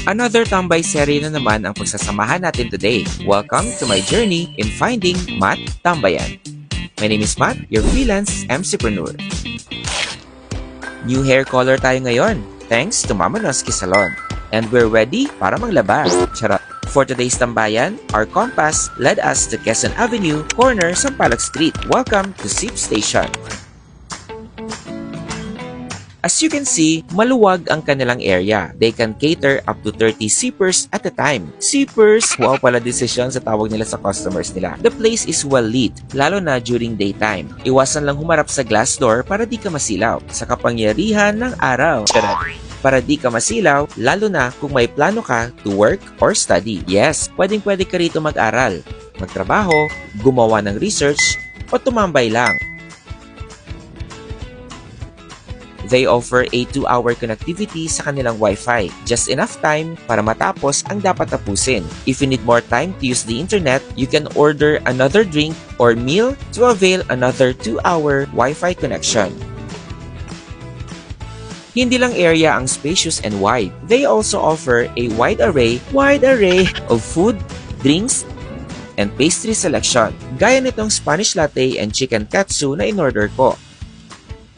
Another tambay serye na naman ang pagsasamahan natin today. Welcome to my journey in finding Matt Tambayan. My name is Matt, your freelance MCpreneur. New hair color tayo ngayon, thanks to Mama Noski Salon. And we're ready para maglaba. Charot! For today's tambayan, our compass led us to Quezon Avenue, corner Sampaloc Street. Welcome to Sip Station. As you can see, maluwag ang kanilang area. They can cater up to 30 sippers at a time. Sippers, wow pala decision sa tawag nila sa customers nila. The place is well lit, lalo na during daytime. Iwasan lang humarap sa glass door para di ka masilaw sa kapangyarihan ng araw. Para di ka masilaw, lalo na kung may plano ka to work or study. Yes, pwedeng-pwede ka rito mag-aral, magtrabaho, gumawa ng research, o tumambay lang. They offer a 2-hour connectivity sa kanilang Wi-Fi. Just enough time para matapos ang dapat tapusin. If you need more time to use the internet, you can order another drink or meal to avail another 2-hour Wi-Fi connection. Hindi lang area ang spacious and wide. They also offer a wide array of food, drinks, and pastry selection. Gaya nitong Spanish latte and chicken katsu na in-order ko.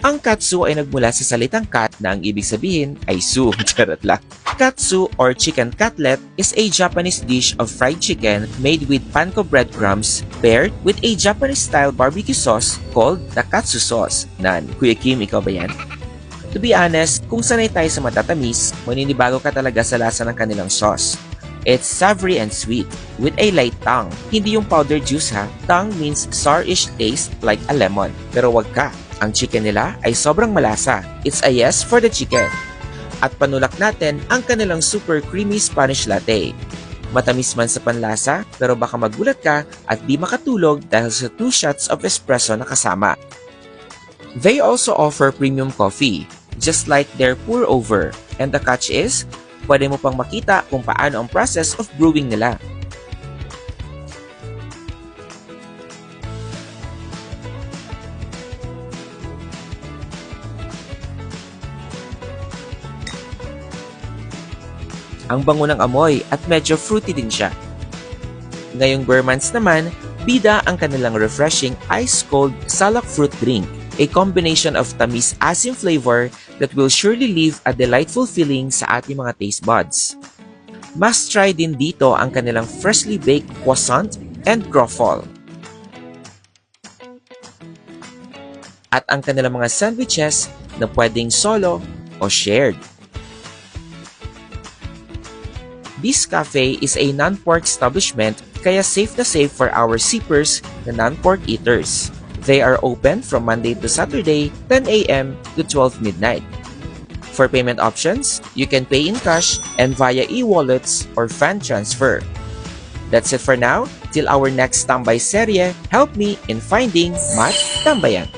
Ang katsu ay nagmula sa salitang kat na ang ibig sabihin ay su. Charot lang. Katsu or chicken cutlet is a Japanese dish of fried chicken made with panko breadcrumbs paired with a Japanese-style barbecue sauce called the katsu sauce. Nan, Kuya Kim, ikaw ba yan? To be honest, kung sanay tayo sa matatamis, maninibago ka talaga sa lasa ng kanilang sauce. It's savory and sweet, with a light tang. Hindi yung powder juice ha. Tang means sourish taste like a lemon. Pero wag ka. Ang chicken nila ay sobrang malasa. It's a yes for the chicken. At panulak natin ang kanilang super creamy Spanish latte. Matamis man sa panlasa, pero baka magulat ka at di makatulog dahil sa 2 shots of espresso na kasama. They also offer premium coffee, just like their pour over. And the catch is, pwede mo pang makita kung paano ang process of brewing nila. Ang bango ng amoy at medyo fruity din siya. Ngayong bare months naman, bida ang kanilang refreshing ice-cold salak fruit drink, a combination of tamis-asim flavor that will surely leave a delightful feeling sa ating mga taste buds. Must try din dito ang kanilang freshly baked croissant and croffle. At ang kanilang mga sandwiches na pwedeng solo o shared. This cafe is a non-pork establishment kaya safe na safe for our sippers na non-pork eaters. They are open from Monday to Saturday, 10 a.m. to 12 midnight. For payment options, you can pay in cash and via e-wallets or fan transfer. That's it for now. Till our next Tambay serye, help me in finding Matt Tambayan.